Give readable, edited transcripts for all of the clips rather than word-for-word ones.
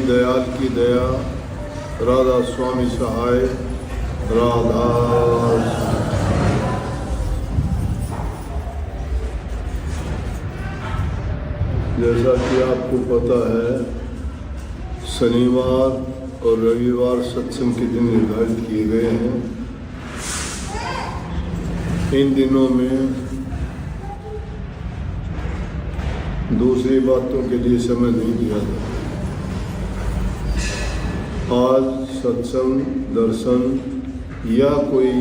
दयाल की दया, राधा स्वामी सहाय, राधा। जैसा कि आपको पता है, शनिवार और रविवार सत्संग के दिन निर्धारित किए गए हैं। इन दिनों में दूसरी बातों के लिए समय नहीं दिया जाता। आज सत्संग, दर्शन या कोई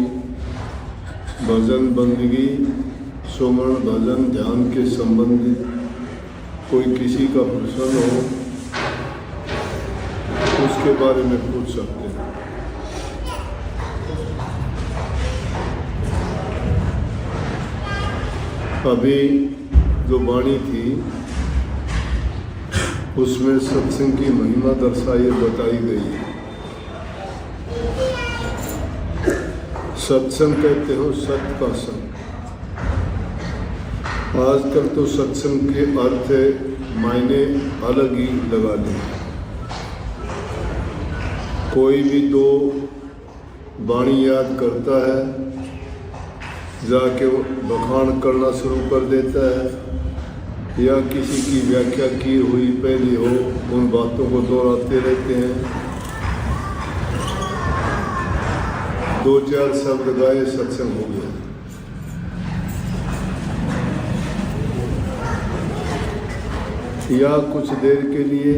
भजन बंदगी, सुमरण भजन ध्यान के संबंधित कोई किसी का प्रश्न हो, उसके बारे में पूछ सकते हैं। अभी जो वाणी थी उसमें सत्संग की महिमा दर्शाई बताई गई है। सत्संग कहते हो सत्य का संग। आजकल तो सत्संग के अर्थ मायने अलग ही लगा लें। कोई भी दो वाणी याद करता है, जाके बखान करना शुरू कर देता है, या किसी की व्याख्या की हुई पहली हो उन बातों को दोहराते रहते हैं। दो चार शब्द गाए, सत्संग हो गया। या कुछ देर के लिए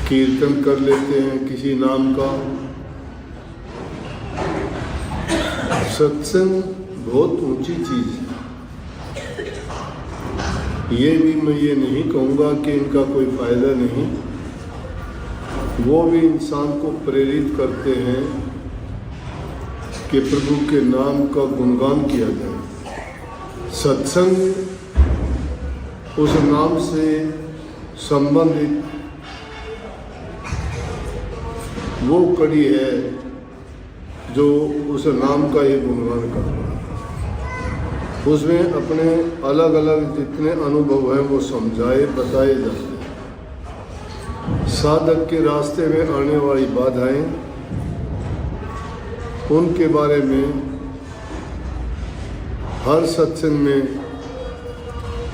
कीर्तन कर लेते हैं किसी नाम का। सत्संग बहुत ऊंची चीज है। ये भी मैं ये नहीं कहूँगा कि इनका कोई फायदा नहीं, वो भी इंसान को प्रेरित करते हैं कि प्रभु के नाम का गुणगान किया जाए। सत्संग उस नाम से संबंधित वो कड़ी है जो उस नाम का ही गुणगान करता है। उसमें अपने अलग अलग जितने अनुभव हैं वो समझाए बताए जाते हैं। साधक के रास्ते में आने वाली बाधाएं, उनके बारे में हर सत्संग में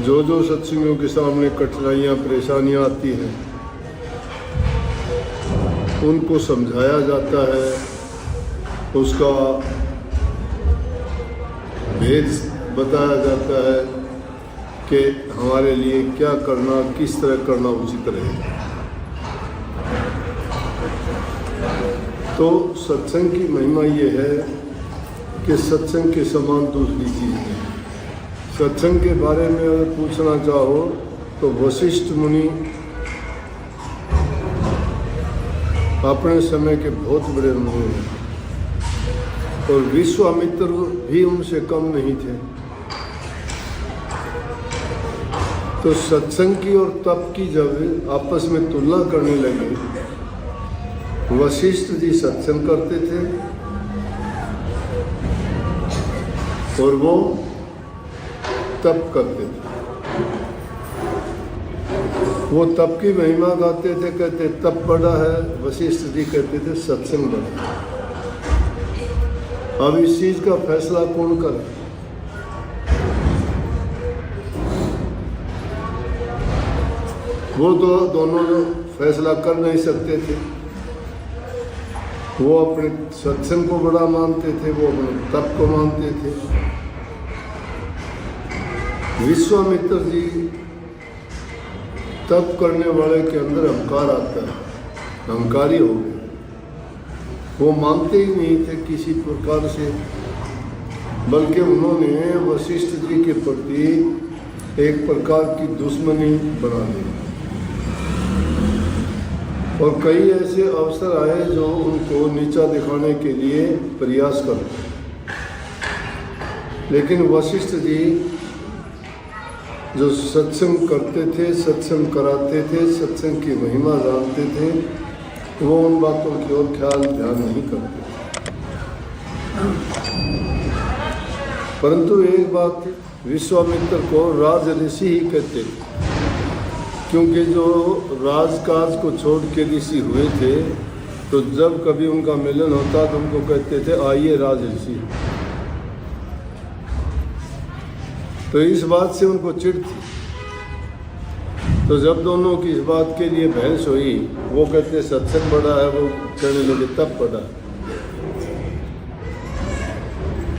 जो जो सत्संगों के सामने कठिनाइयाँ परेशानियाँ आती हैं उनको समझाया जाता है, उसका भेद बताया जाता है कि हमारे लिए क्या करना, किस तरह करना उचित रहेगा। तो सत्संग की महिमा ये है कि सत्संग के समान दूसरी चीज़ नहीं। सत्संग के बारे में अगर पूछना चाहो तो वशिष्ठ मुनि अपने समय के बहुत बड़े मुनि हैं और विश्वामित्र भी उनसे कम नहीं थे। तो सत्संग की और तप की जब आपस में तुलना करने लगे, वशिष्ठ जी सत्संग करते थे और वो तप करते थे। वो तप की महिमा गाते थे, कहते तप बड़ा है, वशिष्ठ जी कहते थे सत्संग बड़ा है। अब इस चीज का फैसला कौन करे? वो तो दोनों फैसला कर नहीं सकते थे। वो अपने सत्संग को बड़ा मानते थे, वो अपने तप को मानते थे। विश्वामित्र जी तप करने वाले के अंदर अहंकार आता है, अहंकारी हो गए। वो मानते ही नहीं थे किसी प्रकार से, बल्कि उन्होंने वशिष्ठ जी के प्रति एक प्रकार की दुश्मनी बना ली। और कई ऐसे अवसर आए जो उनको नीचा दिखाने के लिए प्रयास करते। लेकिन वशिष्ठ जी जो सत्संग करते थे, सत्संग कराते थे, सत्संग की महिमा जानते थे, वो उन बातों की ओर ख्याल ध्यान नहीं करते। परंतु एक बात विश्वामित्र को राज ऋषि ही कहते थे, क्योंकि जो राजकाज को छोड़ के ऋषि हुए थे तो जब कभी उनका मिलन होता तो उनको कहते थे आइए राज ऋषि। तो इस बात से उनको चिढ़ थी। तो जब दोनों की इस बात के लिए बहस हुई, वो कहते सत्संग बड़ा है, वो कहने लगे तप बड़ा।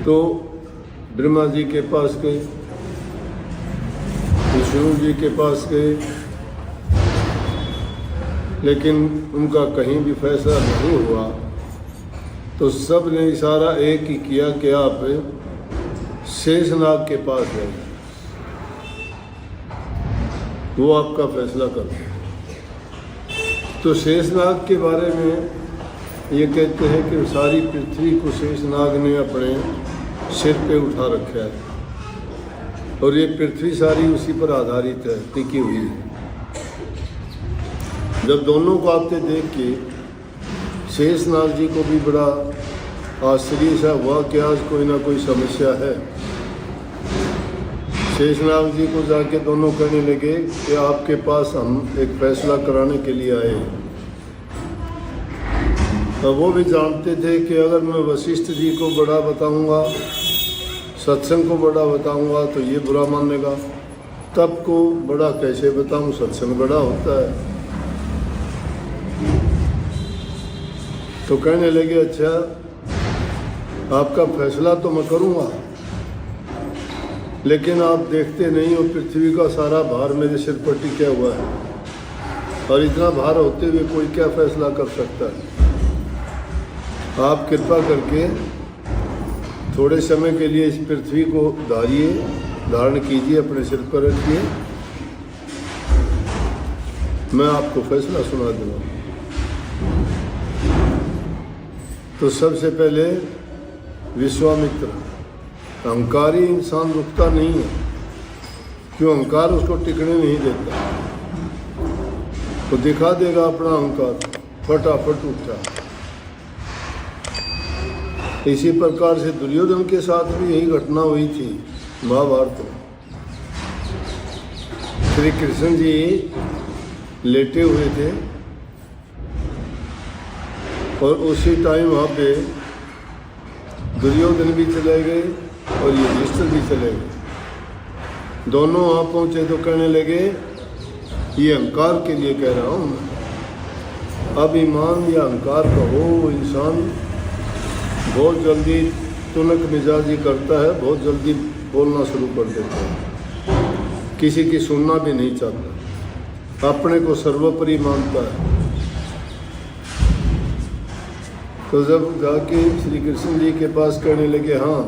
तो ब्रह्मा जी के पास गए, विष्णु जी के पास गए, लेकिन उनका कहीं भी फैसला नहीं हुआ। तो सब ने इशारा एक ही किया कि आप शेषनाग के पास जाइए, वो आपका फैसला कर दे। तो शेषनाग के बारे में ये कहते हैं कि सारी पृथ्वी को शेषनाग ने अपने सिर पे उठा रखा है और ये पृथ्वी सारी उसी पर आधारित है, टिकी हुई है। जब दोनों को आते देख के शेषनाग जी को भी बड़ा आश्चर्य सा हुआ कि आज कोई ना कोई समस्या है। शेषनाग जी को जाके दोनों कहने लगे कि आपके पास हम एक फैसला कराने के लिए आए हैं। तो वो भी जानते थे कि अगर मैं वशिष्ठ जी को बड़ा बताऊंगा, सत्संग को बड़ा बताऊंगा तो ये बुरा मानेगा, तब को बड़ा कैसे बताऊं, सत्संग बड़ा होता है। तो कहने लगे अच्छा आपका फैसला तो मैं करूंगा, लेकिन आप देखते नहीं हो पृथ्वी का सारा भार मेरे सिर पर टिका हुआ है, और इतना भार होते हुए कोई क्या फैसला कर सकता है। आप कृपा करके थोड़े समय के लिए इस पृथ्वी को धारण कीजिए, अपने सिर पर रखिए, मैं आपको फैसला सुना दूंगा। तो सबसे पहले विश्वामित्र, अहंकारी इंसान रुकता नहीं है, क्यों अहंकार उसको टिकने नहीं देता, वो दिखा देगा अपना अहंकार, फटाफट उठा। इसी प्रकार से दुर्योधन के साथ भी यही घटना हुई थी महाभारत में। श्री कृष्ण जी लेटे हुए थे और उसी टाइम वहाँ पे दुर्योधन भी चले गए और युधिष्ठिर भी चले गए। दोनों वहाँ पहुँचे तो कहने लगे ये अहंकार के लिए कह रहा हूँ मैं, अभिमान या अहंकार का हो इंसान बहुत जल्दी तुनक मिजाजी करता है, बहुत जल्दी बोलना शुरू कर देता है, किसी की सुनना भी नहीं चाहता, अपने को सर्वोपरि मानता है। तो जब जाके श्री कृष्ण जी के पास कहने लगे हाँ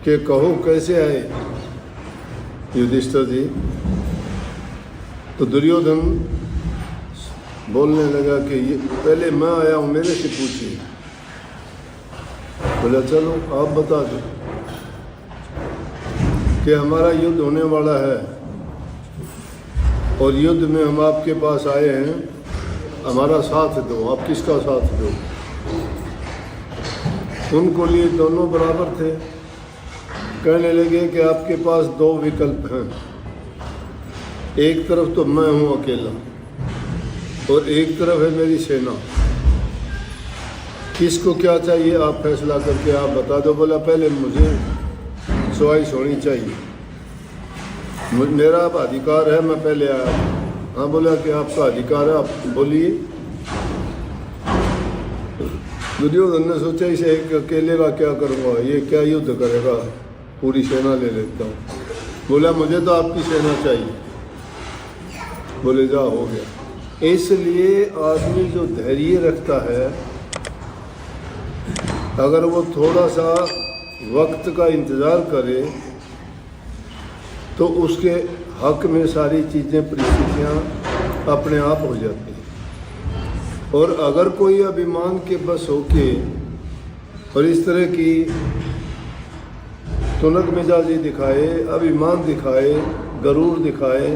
कि कहो कैसे आए युधिष्ठिर जी, तो दुर्योधन बोलने लगा कि ये पहले मैं आया हूँ, मेरे से पूछिए। बोला चलो आप बता दो कि हमारा युद्ध होने वाला है और युद्ध में हम आपके पास आए हैं, हमारा साथ दो, आप किसका साथ दो। उनको लिए दोनों बराबर थे। कहने लगे कि आपके पास दो विकल्प हैं, एक तरफ तो मैं हूँ अकेला और एक तरफ है मेरी सेना, किसको क्या चाहिए आप फैसला करके आप बता दो। बोला पहले मुझे चॉइस होनी चाहिए, मेरा अब अधिकार है, मैं पहले आया। हाँ बोला कि आपका अधिकार है, आप बोलिए। दुर्योधन ने सोचा इसे एक अकेले का क्या करूँगा, ये क्या युद्ध करेगा, पूरी सेना ले लेता हूँ। बोला मुझे तो आपकी सेना चाहिए। बोले जा हो गया। इसलिए आदमी जो धैर्य रखता है, अगर वो थोड़ा सा वक्त का इंतज़ार करे तो उसके हक में सारी चीज़ें परिस्थितियाँ अपने आप हो जाती हैं। और अगर कोई अभिमान के बस होके और इस तरह की तुनक मिजाजी दिखाए, अभिमान दिखाए, गरूर दिखाए,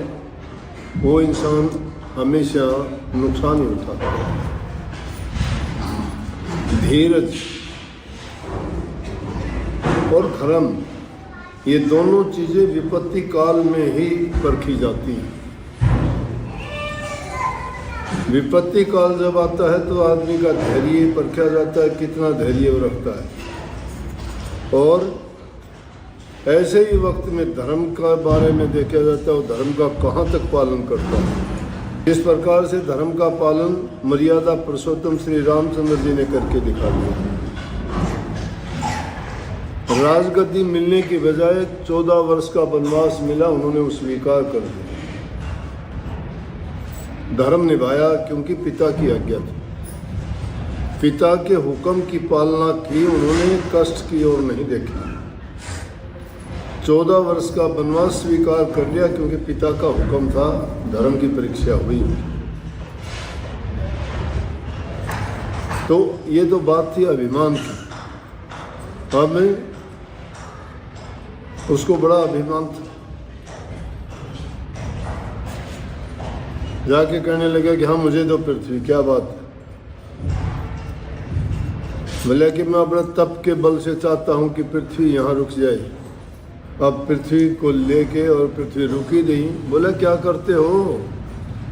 वो इंसान हमेशा नुकसान ही उठाता है। धीरज और धर्म ये दोनों चीज़ें विपत्ति काल में ही परखी जाती हैं। विपत्ति काल जब आता है तो आदमी का धैर्य परखा जाता है, कितना धैर्य वो रखता है। और ऐसे ही वक्त में धर्म का बारे में देखा जाता है, वो धर्म का कहाँ तक पालन करता है। इस प्रकार से धर्म का पालन मर्यादा पुरुषोत्तम श्री रामचंद्र जी ने करके दिखा दिया। राजगद्दी मिलने की बजाय 14 वर्ष का वनवास मिला, उन्होंने वो स्वीकार कर दिया। धर्म निभाया क्योंकि पिता की आज्ञा थी, पिता के हुक्म की पालना की, उन्होंने कष्ट की ओर नहीं देखी। 14 वर्ष का वनवास स्वीकार कर लिया क्योंकि पिता का हुक्म था, धर्म की परीक्षा हुई। तो ये तो बात थी अभिमान की। अब उसको बड़ा अभिमान था, जाके कहने लगा कि हाँ मुझे तो पृथ्वी, क्या बात है। बोला कि मैं अपने तप के बल से चाहता हूँ कि पृथ्वी यहाँ रुक जाए। अब पृथ्वी को लेके, और पृथ्वी रुकी नहीं। बोला क्या करते हो,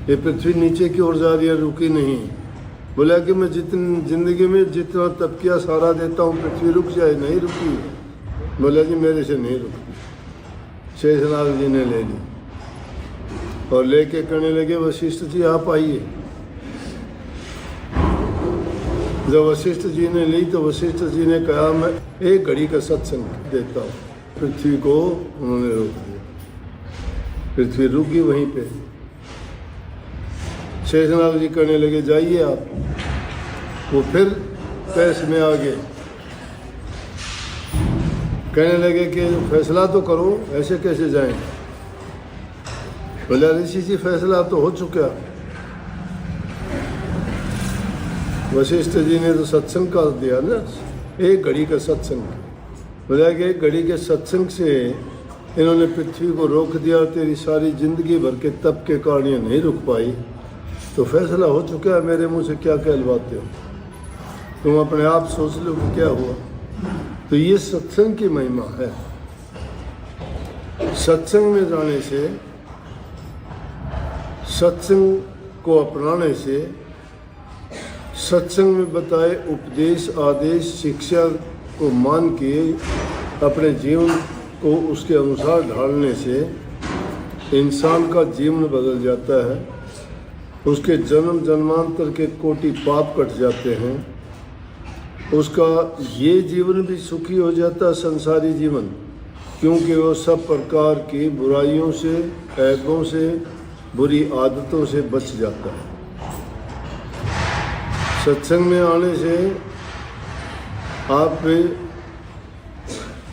ये पृथ्वी नीचे की ओर जा रही है, रुकी नहीं। बोला कि मैं जितनी जिंदगी में जितना तप किया सारा देता हूँ, पृथ्वी रुक जाए, नहीं रुकी। बोला जी मेरे से नहीं रुकी। शेषनाग जी ने ले ली और लेके कहने लगे वशिष्ठ जी आप आइए। जब वशिष्ठ जी ने ली तो वशिष्ठ जी ने कहा मैं एक घड़ी का सत्संग देता हूँ। पृथ्वी को उन्होंने रोक दिया, पृथ्वी रुक गई वहीं पे। शेषनाग जी कहने लगे जाइए आप। वो फिर पैस में आ गए, कहने लगे कि फैसला तो करो, ऐसे कैसे जाएं। बोला ऋषि जी फैसला तो हो चुका। वशिष्ठ जी ने तो सत्संग कर दिया ना, एक घड़ी का सत्संग। बोला कि एक घड़ी के सत्संग से इन्होंने पृथ्वी को रोक दिया, तेरी सारी जिंदगी भर के तप के कारण ये नहीं रुक पाई, तो फैसला हो चुका है, मेरे मुंह से क्या कहलवाते हो। तुम अपने आप सोच लो कि क्या हुआ। तो ये सत्संग की महिमा है। सत्संग में जाने से, सत्संग को अपनाने से, सत्संग में बताए उपदेश आदेश शिक्षा को मान के अपने जीवन को उसके अनुसार ढालने से इंसान का जीवन बदल जाता है। उसके जन्म जन्मांतर के कोटि पाप कट जाते हैं, उसका ये जीवन भी सुखी हो जाता है, संसारी जीवन, क्योंकि वो सब प्रकार की बुराइयों से, ऐबों से, बुरी आदतों से बच जाता है। सत्संग में आने से आप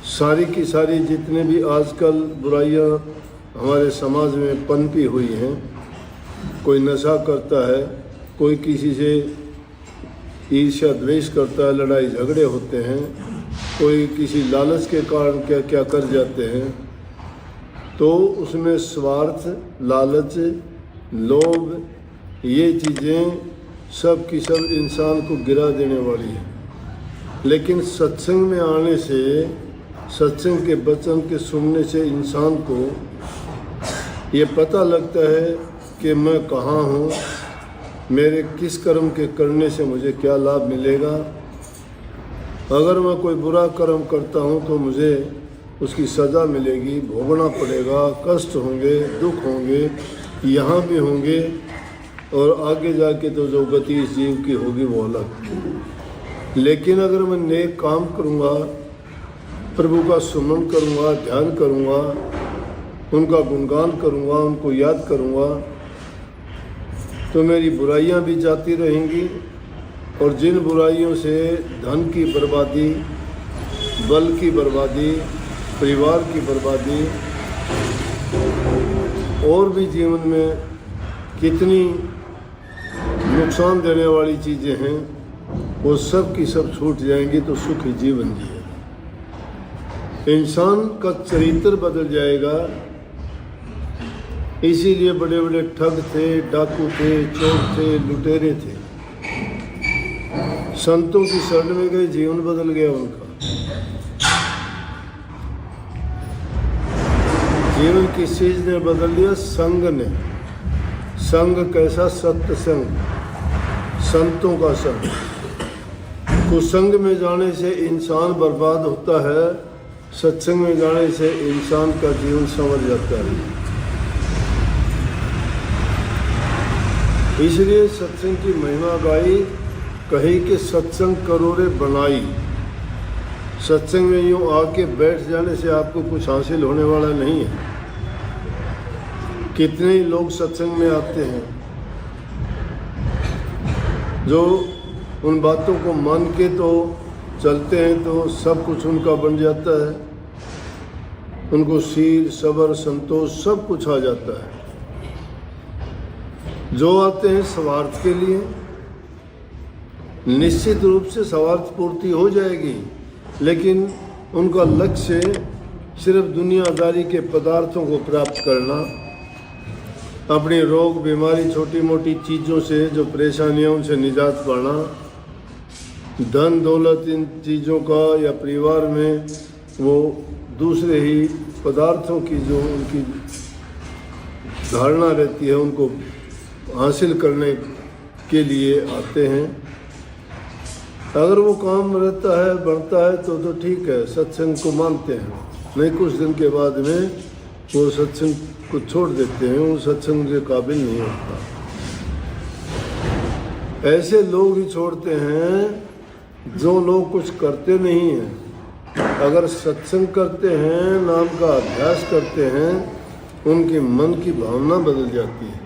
सारी की सारी जितने भी आजकल बुराइयां हमारे समाज में पनपी हुई हैं, कोई नशा करता है, कोई किसी से ईर्ष्या द्वेष करता है, लड़ाई झगड़े होते हैं, कोई किसी लालच के कारण क्या क्या कर जाते हैं, तो उसमें स्वार्थ, लालच, लोभ, ये चीज़ें सब की सब इंसान को गिरा देने वाली है। लेकिन सत्संग में आने से, सत्संग के वचन के सुनने से इंसान को ये पता लगता है कि मैं कहाँ हूँ, मेरे किस कर्म के करने से मुझे क्या लाभ मिलेगा। अगर मैं कोई बुरा कर्म करता हूँ तो मुझे उसकी सज़ा मिलेगी, भोगना पड़ेगा, कष्ट होंगे, दुख होंगे, यहाँ भी होंगे, और आगे जाके तो जो गति इस जीव की होगी वो अलग। लेकिन अगर मैं नेक काम करूँगा, प्रभु का सुमन करूँगा, ध्यान करूँगा, उनका गुणगान करूँगा, उनको याद करूँगा, तो मेरी बुराइयां भी जाती रहेंगी। और जिन बुराइयों से धन की बर्बादी, बल की बर्बादी, परिवार की बर्बादी, और भी जीवन में कितनी नुकसान देने वाली चीज़ें हैं, वो सब की सब छूट जाएंगी, तो सुखी जीवन जिएगा। इंसान का चरित्र बदल जाएगा। इसीलिए बड़े बड़े ठग थे, डाकू थे, चोर थे, लुटेरे थे, संतों की शरण में गए, जीवन बदल गया उनका। जीवन किस चीज ने बदल दिया? संग ने। संग कैसा? सत्संग, संतों का संग। कुसंग में जाने से इंसान बर्बाद होता है, सत्संग में जाने से इंसान का जीवन संवर जाता है। इसलिए सत्संग की महिमा गाई, कही कि सत्संग करो रे बनाई। सत्संग में यूं आके बैठ जाने से आपको कुछ हासिल होने वाला नहीं है। कितने ही लोग सत्संग में आते हैं जो उन बातों को मान के तो चलते हैं तो सब कुछ उनका बन जाता है, उनको शील, सब्र, संतोष सब कुछ आ जाता है। जो आते हैं स्वार्थ के लिए, निश्चित रूप से स्वार्थ पूर्ति हो जाएगी, लेकिन उनका लक्ष्य सिर्फ दुनियादारी के पदार्थों को प्राप्त करना, अपनी रोग बीमारी छोटी मोटी चीज़ों से जो परेशानियां उनसे निजात पाना, धन दौलत इन चीज़ों का, या परिवार में वो दूसरे ही पदार्थों की जो उनकी धारणा रहती है उनको हासिल करने के लिए आते हैं। अगर वो काम रहता है, बढ़ता है तो ठीक है, सत्संग को मानते हैं। नहीं, कुछ दिन के बाद में वो सत्संग को छोड़ देते हैं, वो सत्संग के काबिल नहीं होता। ऐसे लोग ही छोड़ते हैं जो लोग कुछ करते नहीं हैं। अगर सत्संग करते हैं, नाम का अभ्यास करते हैं, उनके मन की भावना बदल जाती है।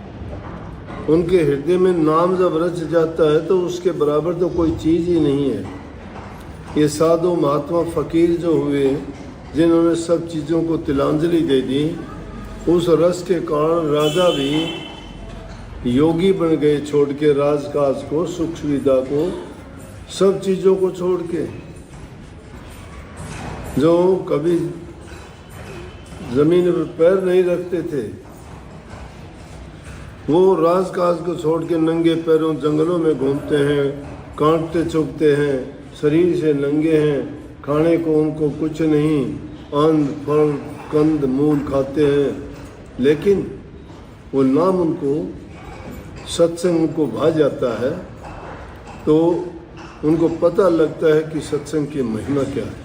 उनके हृदय में नाम जब रच जाता है तो उसके बराबर तो कोई चीज़ ही नहीं है। ये साधु महात्मा फकीर जो हुए, जिन्होंने सब चीज़ों को तिलांजलि दे दी, उस रस के कारण राजा भी योगी बन गए, छोड़ के राजकाज को, सुख सुविधा को, सब चीज़ों को छोड़ के। जो कभी जमीन पर पैर नहीं रखते थे, वो राजकाज को छोड़ के नंगे पैरों जंगलों में घूमते हैं, कांटते चुभते हैं, शरीर से नंगे हैं, खाने को उनको कुछ नहीं, अन्न फल कंद मूल खाते हैं, लेकिन वो नाम उनको, सत्संग उनको भा जाता है तो उनको पता लगता है कि सत्संग की महिमा क्या है।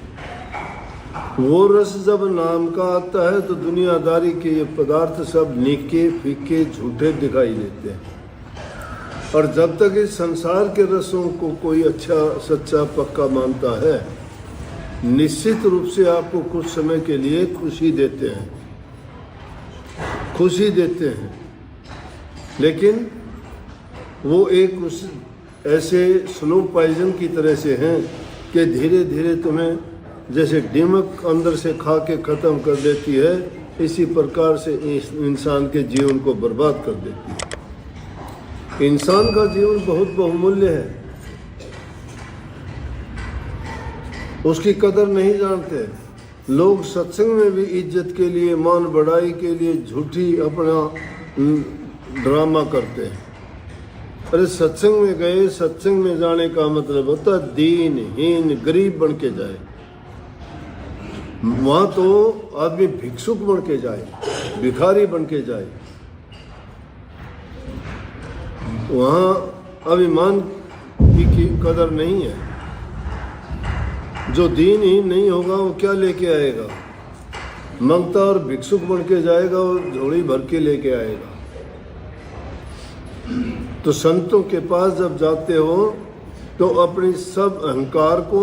वो रस जब नाम का आता है तो दुनियादारी के ये पदार्थ सब निके फीके झूठे दिखाई देते हैं। और जब तक इस संसार के रसों को कोई अच्छा सच्चा पक्का मानता है, निश्चित रूप से आपको कुछ समय के लिए खुशी देते हैं, खुशी देते हैं, लेकिन वो एक उस ऐसे स्लो पॉइजन की तरह से हैं कि धीरे धीरे तुम्हें जैसे दिमक अंदर से खा के ख़त्म कर देती है, इसी प्रकार से इंसान के जीवन को बर्बाद कर देती है। इंसान का जीवन बहुत बहुमूल्य है, उसकी कदर नहीं जानते लोग। सत्संग में भी इज्जत के लिए, मान बढ़ाई के लिए झूठी अपना ड्रामा करते हैं। अरे सत्संग में गए, सत्संग में जाने का मतलब होता है दीनहीन गरीब बन के जाए। वहाँ तो आदमी भिक्षुक बन के जाए, भिखारी बन के जाए। वहाँ अभिमान की कदर नहीं है। जो दीन ही नहीं होगा वो क्या लेके आएगा? मंगता और भिक्षुक बन के जाएगा और झोली भर के लेके आएगा। तो संतों के पास जब जाते हो तो अपनी सब अहंकार को,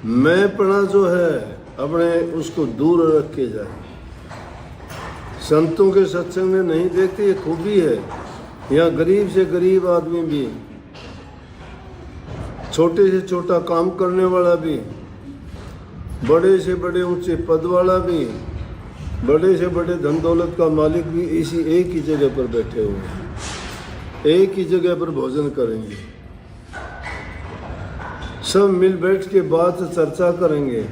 मैंपना जो है अपने, उसको दूर रख के जाए। संतों के सत्संग में नहीं देखते, ये खूबी है। यहाँ गरीब से गरीब आदमी भी, छोटे से छोटा काम करने वाला भी, बड़े से बड़े ऊंचे पद वाला भी, बड़े से बड़े धन दौलत का मालिक भी इसी एक ही जगह पर बैठे हुए हैं, एक ही जगह पर भोजन करेंगे, सब मिल बैठ के बात चर्चा करेंगे।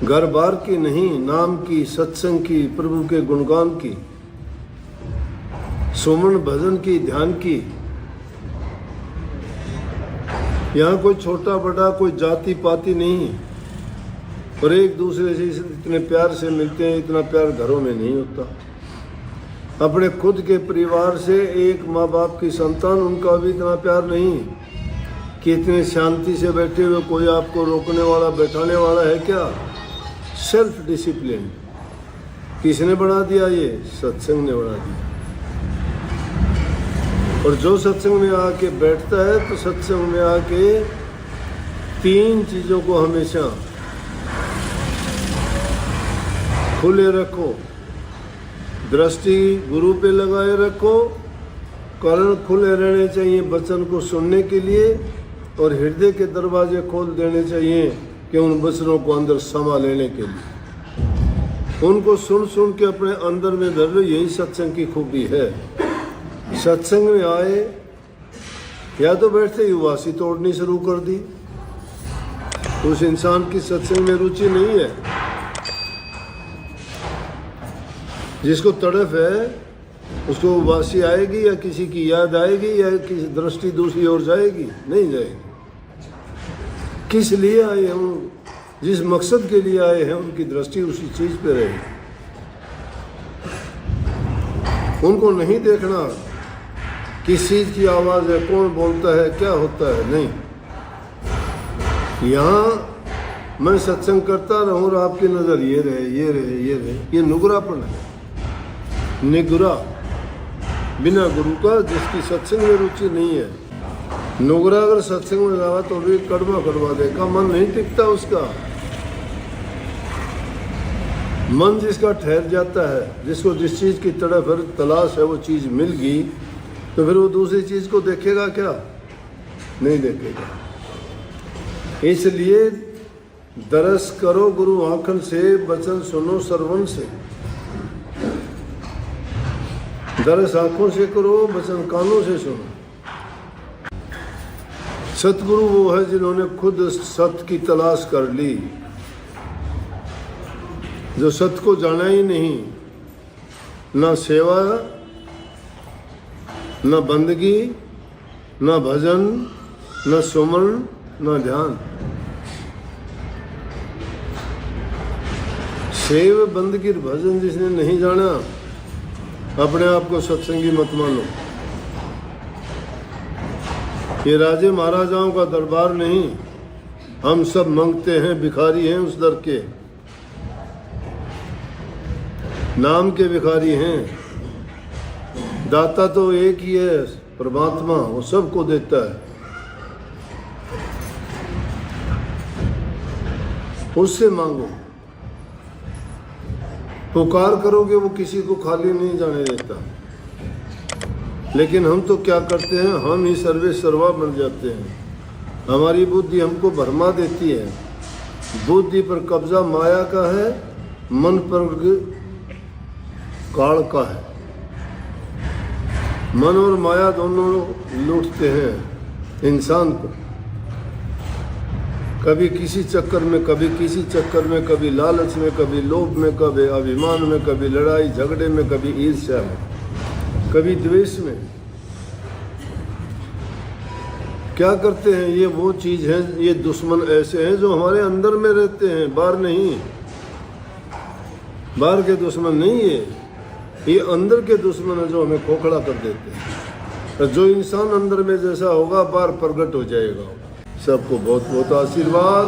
घर बार की नहीं, नाम की, सत्संग की, प्रभु के गुणगान की, सुमन भजन की, ध्यान की। यहाँ कोई छोटा बड़ा, कोई जाति पाति नहीं। और एक दूसरे से इतने प्यार से मिलते हैं, इतना प्यार घरों में नहीं होता। अपने खुद के परिवार से एक माँ बाप की संतान, उनका भी इतना प्यार नहीं कि इतने शांति से बैठे हुए कोई आपको रोकने वाला बैठाने वाला है क्या। सेल्फ डिसिप्लिन किसने बढ़ा दिया? ये सत्संग ने बढ़ा दिया। और जो सत्संग में आके बैठता है तो सत्संग में आके 3 चीज़ों को हमेशा खुले रखो। दृष्टि गुरु पे लगाए रखो, कारण खुले रहने चाहिए वचन को सुनने के लिए, और हृदय के दरवाजे खोल देने चाहिए कि उन वचनों को अंदर समा लेने के लिए। उनको सुन सुन के अपने अंदर में धर लो। यही सत्संग की खूबी है। सत्संग में आए या तो बैठते ही उबासी तोड़नी शुरू कर दी, उस इंसान की सत्संग में रुचि नहीं है। जिसको तड़फ है उसको उबासी आएगी या किसी की याद आएगी या किसी दृष्टि दूसरी ओर जाएगी? नहीं जाएगी। किस लिए आए हम, जिस मकसद के लिए आए हैं, उनकी दृष्टि उसी चीज पे रहेगी। उनको नहीं देखना किस चीज की आवाज है, कौन बोलता है, क्या होता है, नहीं। यहाँ मैं सत्संग करता रहूं और आपकी नजर ये रहे, ये रहे, ये रहे, ये नुगरापन है। निगुरा बिना गुरु का, जिसकी सत्संग में रुचि नहीं है। नुगरा अगर सत्संग में जावा तो भी कड़वा कड़वा देगा, मन नहीं टिकता उसका। मन जिसका ठहर जाता है, जिसको जिस चीज की तड़फ है, तलाश है, वो चीज मिल गई तो फिर वो दूसरी चीज को देखेगा क्या? नहीं देखेगा। इसलिए दरस करो गुरु आंखन से, वचन सुनो श्रवण से। दरस आंखों से करो, वचन कानों से सुनो। सतगुरु वो है जिन्होंने खुद सत्य की तलाश कर ली, जो सत्य को जाना ही नहीं। ना सेवा, ना बंदगी, ना भजन, ना सुमन, ना ध्यान। सेव बंदगी भजन जिसने नहीं जाना, अपने आप को सत्संगी मत मानो। ये राजे महाराजाओं का दरबार नहीं। हम सब मांगते हैं, भिखारी हैं उस दर के, नाम के भिखारी हैं। दाता तो एक ही है, परमात्मा, वो सबको देता है। उससे मांगो, पुकार करोगे, वो किसी को खाली नहीं जाने देता। लेकिन हम तो क्या करते हैं, हम ही सर्वे सर्वा बन जाते हैं। हमारी बुद्धि हमको भरमा देती है। बुद्धि पर कब्जा माया का है, मन पर काल का है। मन और माया दोनों लूटते हैं इंसान को, कभी किसी चक्कर में, कभी किसी चक्कर में, कभी लालच में, कभी लोभ में, कभी अभिमान में, कभी लड़ाई झगड़े में, कभी ईर्ष्या में, कभी द्वेष में। क्या करते हैं? ये वो चीज है, ये दुश्मन ऐसे हैं जो हमारे अंदर में रहते हैं, बाहर नहीं। बाहर के दुश्मन नहीं ये अंदर के दुश्मन है जो हमें खोखला कर देते हैं। जो इंसान अंदर में जैसा होगा, बाहर प्रकट हो जाएगा। सबको बहुत बहुत आशीर्वाद।